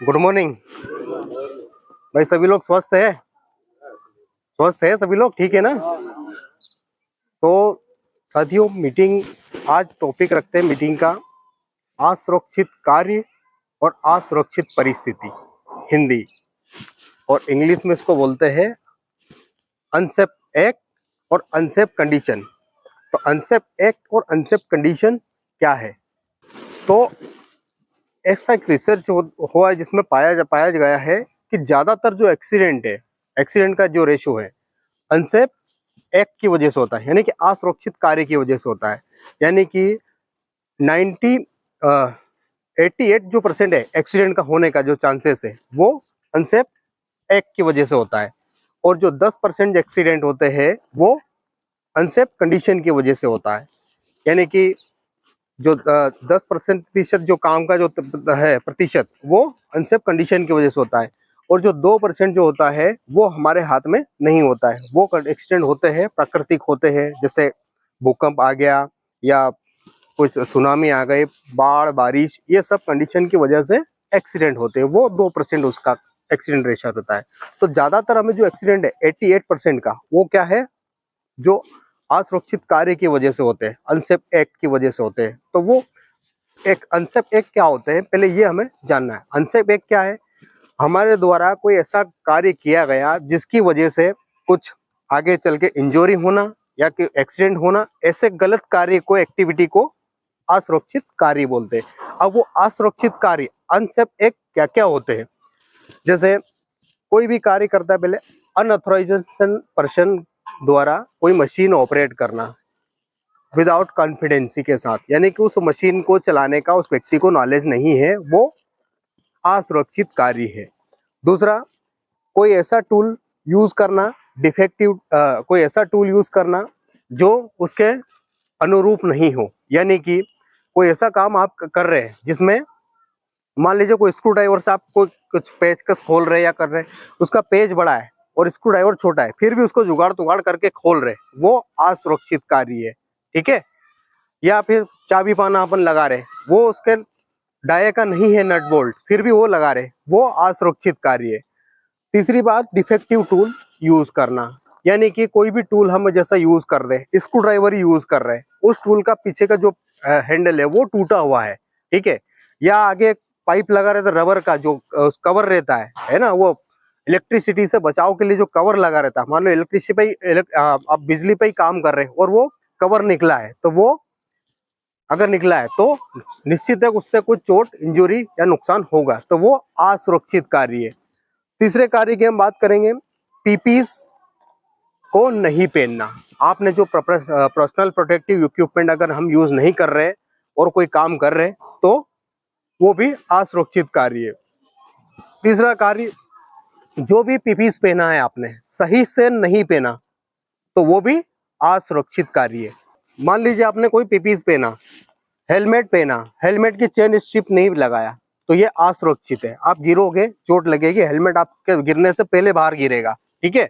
Good morning भाई। सभी लोग स्वस्थ है? स्वस्थ है सभी लोग, ठीक है ना? तो साथियों, मीटिंग आज टॉपिक रखते हैं मीटिंग का असुरक्षित कार्य और असुरक्षित परिस्थिति। हिंदी और इंग्लिश में इसको बोलते हैं अनसेफ एक्ट और अनसेफ कंडीशन। तो अनसेफ एक्ट और अनसेफ कंडीशन क्या है? तो ऐसा एक रिसर्च हुआ है जिसमें पाया गया है कि ज्यादातर जो एक्सीडेंट है, एक्सीडेंट का जो रेशो है अनसेफ एक्ट की वजह से होता है, यानी कि असुरक्षित कार्य की वजह से होता है। यानी कि 90 88 जो परसेंट है एक्सीडेंट का होने का जो चांसेस है वो अनसेफ एक्ट की वजह से होता है, और जो 10% एक्सीडेंट होते हैं वो अनसेफ कंडीशन की वजह से होता है। यानी कि जो 10% जो काम का जो है प्रतिशत वो अनसेफ कंडीशन की वजह से होता है, और जो 2% जो होता है वो हमारे हाथ में नहीं होता है। वो एक्सीडेंट होते हैं प्राकृतिक होते हैं, जैसे भूकंप आ गया या कुछ सुनामी आ गए, बाढ़ बारिश, ये सब कंडीशन की वजह से एक्सीडेंट होते हैं। वो 2% उसका एक्सीडेंट रेशो रहता है। तो ज्यादातर हमें जो एक्सीडेंट है 88% का वो क्या है, जो असुरक्षित कार्य की वजह से होते हैं, अनसेफ एक्ट की वजह से होते हैं। तो वो एक अनसेफ एक्ट क्या होते हैं पहले ये हमें जानना है। अनसेफ एक्ट क्या है? हमारे द्वारा कोई ऐसा कार्य किया गया जिसकी वजह से कुछ आगे चल के इंजरी होना या कि एक्सीडेंट होना, ऐसे गलत कार्य को, एक्टिविटी को असुरक्षित कार्य बोलते हैं। अब वो असुरक्षित कार्य अनसेफ एक्ट क्या क्या होते हैं? जैसे कोई भी कार्य करता है, पहले अनऑथराइजेशन पर्सन द्वारा कोई मशीन ऑपरेट करना विदाउट कॉन्फिडेंसी के साथ, यानी कि उस मशीन को चलाने का उस व्यक्ति को नॉलेज नहीं है, वो असुरक्षित कार्य है। दूसरा, कोई ऐसा टूल यूज करना डिफेक्टिव, कोई ऐसा टूल यूज करना जो उसके अनुरूप नहीं हो, यानी कि कोई ऐसा काम आप कर रहे हैं जिसमें मान लीजिए कोई स्क्रू ड्राइवर से आप कोई कुछ पेचकस खोल रहे या कर रहे, उसका पेज बड़ा है और स्क्रू ड्राइवर छोटा है, फिर भी उसको जुगाड़ तुगाड़ करके खोल रहे, वो असुरक्षित कार्य है। ठीक है? या फिर चाबी पाना अपन लगा रहे, वो उसके डाये का नहीं है नट बोल्ट, फिर भी वो लगा रहे, वो असुरक्षित कार्य है। तीसरी बात, डिफेक्टिव टूल यूज करना, यानी कि कोई भी टूल हम जैसा यूज कर रहे हैं, स्क्रू ड्राइवर यूज कर रहे हैं, उस टूल का पीछे का जो हैंडल है वो टूटा हुआ है, ठीक है, या आगे पाइप लगा रहे थे रबर का जो कवर रहता है ना, वो इलेक्ट्रिसिटी से बचाव के लिए जो कवर लगा रहता है, मान लो इलेक्ट्रिसिटी पे आप बिजली पे ही काम कर रहे हैं और वो कवर निकला है, तो वो अगर निकला है तो निश्चित है उससे कुछ चोट, इंजुरी या नुकसान होगा, तो वो असुरक्षित कार्य है। तीसरे कार्य की हम बात करेंगे, पीपीस को नहीं पहनना। आपने जो पर्सनल प्रोटेक्टिव इक्विपमेंट अगर हम यूज नहीं कर रहे और कोई काम कर रहे तो वो भी असुरक्षित कार्य है। तीसरा कार्य, जो भी पीपीस पहना है आपने सही से नहीं पहना तो वो भी असुरक्षित कार्य है। मान लीजिए आपने कोई पीपीस पहना, हेलमेट पहना, हेलमेट की चेन स्ट्रिप नहीं लगाया, तो ये असुरक्षित है। आप गिरोगे, चोट लगेगी, हेलमेट आपके गिरने से पहले बाहर गिरेगा, ठीक है,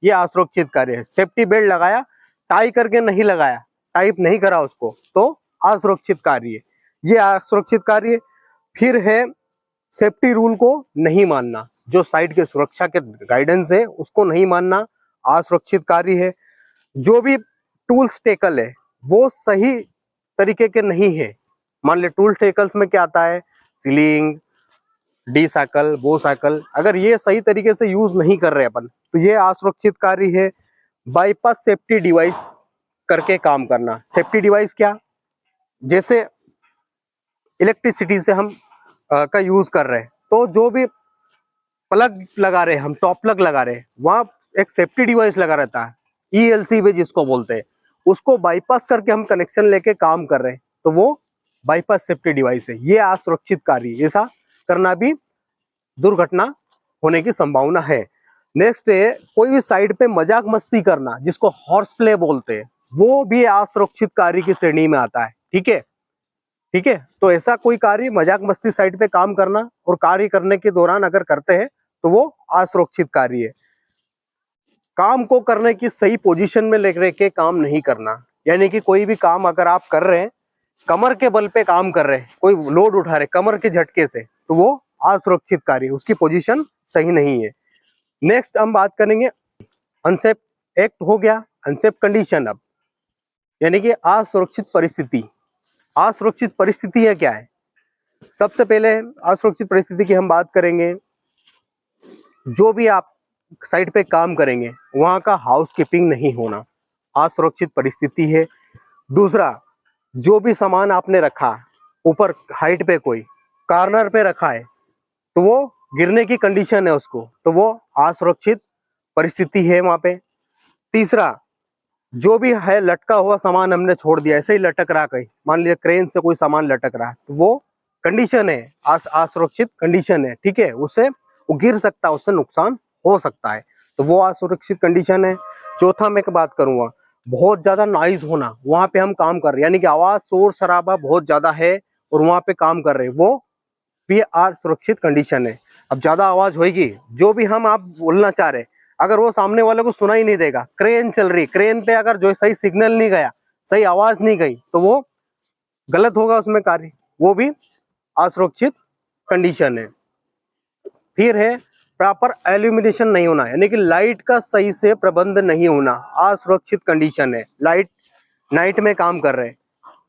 ये असुरक्षित कार्य है। सेफ्टी बेल्ट लगाया, टाई करके नहीं लगाया, टाइप नहीं करा उसको, तो असुरक्षित कार्य है, ये असुरक्षित कार्य। फिर है सेफ्टी रूल को नहीं मानना, जो साइड के सुरक्षा के गाइडेंस है उसको नहीं मानना, असुरक्षित कार्य है। जो भी टूल्स टेकल है वो सही तरीके के नहीं है, मान ले टूल टेकल्स में क्या आता है, सीलिंग, डी साइकिल, बो साइकिल, अगर ये सही तरीके से यूज नहीं कर रहे अपन तो ये असुरक्षित कार्य है। बाईपास सेफ्टी डिवाइस करके काम करना। सेफ्टी डिवाइस क्या, जैसे इलेक्ट्रिसिटी से हम का यूज कर रहे हैं, तो जो भी प्लग लगा रहे, हम टॉप प्लग लगा रहे, वहां एक सेफ्टी डिवाइस लगा रहता है, ईएलसी भी जिसको बोलते हैं, उसको बाईपास करके हम कनेक्शन लेके काम कर रहे हैं, तो वो बाईपास सेफ्टी डिवाइस है, ये असुरक्षित कार्य। ऐसा करना भी दुर्घटना होने की संभावना है। नेक्स्ट है, कोई भी साइड पे मजाक मस्ती करना, जिसको हॉर्स प्ले बोलते हैं, वो भी असुरक्षित कार्य की श्रेणी में आता है। ठीक है, ठीक है, तो ऐसा कोई कार्य, मजाक मस्ती साइड पे काम करना और कार्य करने के दौरान अगर करते हैं तो वो असुरक्षित कार्य है। काम को करने की सही पोजीशन में लेकर के काम नहीं करना, यानी कि कोई भी काम अगर आप कर रहे हैं, कमर के बल पे काम कर रहे हैं, कोई लोड उठा रहे कमर के झटके से, तो वो असुरक्षित कार्य, उसकी पोजीशन सही नहीं है। नेक्स्ट हम बात करेंगे अनसेफ एक्ट हो गया, अनसेफ कंडीशन। अब यानी कि असुरक्षित परिस्थिति। असुरक्षित परिस्थितियां क्या है? सबसे पहले असुरक्षित परिस्थिति की हम बात करेंगे, जो भी आप साइट पे काम करेंगे वहां का हाउसकीपिंग नहीं होना, असुरक्षित परिस्थिति है। दूसरा, जो भी सामान आपने रखा ऊपर हाइट पे, कोई कॉर्नर पे रखा है तो वो गिरने की कंडीशन है उसको, तो वो असुरक्षित परिस्थिति है वहां पे। तीसरा, जो भी है लटका हुआ सामान हमने छोड़ दिया, ऐसे ही लटक रहा, कहीं मान लीजिए क्रेन से कोई सामान लटक रहा है, तो वो कंडीशन है, असुरक्षित कंडीशन है, ठीक है, उससे वो गिर सकता है, उससे नुकसान हो सकता है, तो वो असुरक्षित कंडीशन है। चौथा मैं बात करूंगा, बहुत ज्यादा नॉइज होना, वहां पे हम काम कर रहे हैं, यानी कि आवाज शोर शराबा बहुत ज्यादा है और वहां पे काम कर रहे हैं, वो भी असुरक्षित कंडीशन है। अब ज्यादा आवाज होगी, जो भी हम आप बोलना चाह रहे, अगर वो सामने वाले को सुनाई नहीं देगा, क्रेन चल रही, क्रेन पे अगर जो सही सिग्नल नहीं गया, सही आवाज नहीं गई, तो वो गलत होगा उसमें कार्य, वो भी असुरक्षित कंडीशन है। फिर है प्रॉपर एल्यूमिनेशन नहीं होना, यानी कि लाइट का सही से प्रबंध नहीं होना, असुरक्षित कंडीशन है। लाइट नाइट में काम कर रहे हैं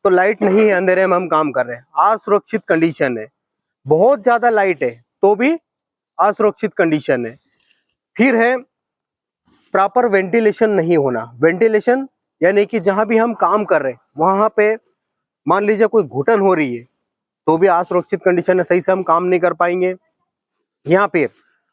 तो लाइट नहीं है, अंधेरे में हम काम कर रहे हैं, असुरक्षित कंडीशन है। बहुत ज्यादा लाइट है तो भी असुरक्षित कंडीशन है। फिर है प्रॉपर वेंटिलेशन नहीं होना। वेंटिलेशन यानी कि जहां भी हम काम कर रहे हैं वहां पे मान लीजिए कोई घुटन हो रही है तो भी असुरक्षित कंडीशन है, सही से हम काम नहीं कर पाएंगे। यहाँ पे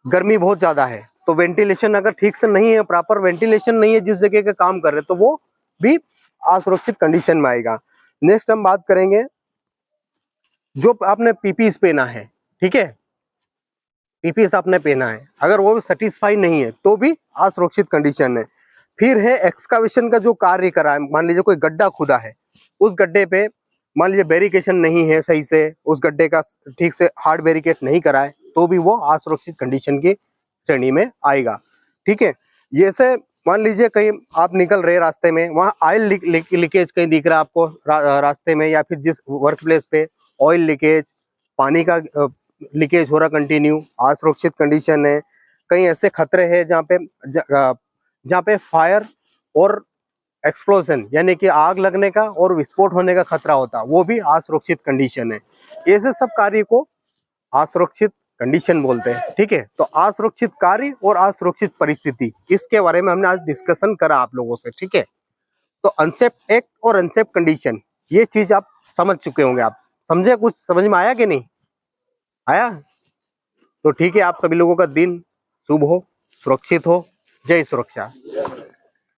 गर्मी बहुत ज्यादा है तो वेंटिलेशन अगर ठीक से नहीं है, प्रॉपर वेंटिलेशन नहीं है जिस जगह का काम कर रहे हैं, तो वो भी असुरक्षित कंडीशन में आएगा। नेक्स्ट हम बात करेंगे, जो आपने पीपीस पहना है, ठीक है, पीपीएस आपने पहना है, अगर वो सेटिस्फाई नहीं है तो भी असुरक्षित कंडीशन है। फिर है एक्सकावेशन का जो कार्य करा है, मान लीजिए कोई गड्ढा खुदा है, उस गड्ढे पे मान लीजिए बैरिकेशन नहीं है सही से, उस गड्ढे का ठीक से हार्ड बैरिकेड नहीं करा है, तो भी वो असुरक्षित कंडीशन की श्रेणी में आएगा, ठीक है। ये से मान लीजिए कहीं आप निकल रहे रास्ते में, वहाँ ऑयल लीकेज कहीं दिख रहा है आपको रास्ते में, या फिर जिस वर्क प्लेस पे ऑयल लीकेज, पानी का लीकेज हो रहा कंटिन्यू, असुरक्षित कंडीशन है। कहीं ऐसे खतरे हैं जहाँ पे फायर और एक्सप्लोजन यानी कि आग लगने का और विस्फोट होने का खतरा होता, वो भी असुरक्षित कंडीशन है। ऐसे सब कार्य को असुरक्षित कंडीशन बोलते हैं, ठीक है। तो असुरक्षित कार्य और असुरक्षित परिस्थिति, इसके बारे में हमने आज डिस्कशन करा आप लोगों से, ठीक है। तो अनसेफ एक्ट और अनसेफ कंडीशन, ये चीज आप समझ चुके होंगे। आप समझे? कुछ समझ में आया कि नहीं आया? तो ठीक है, आप सभी लोगों का दिन शुभ हो, सुरक्षित हो। जय सुरक्षा।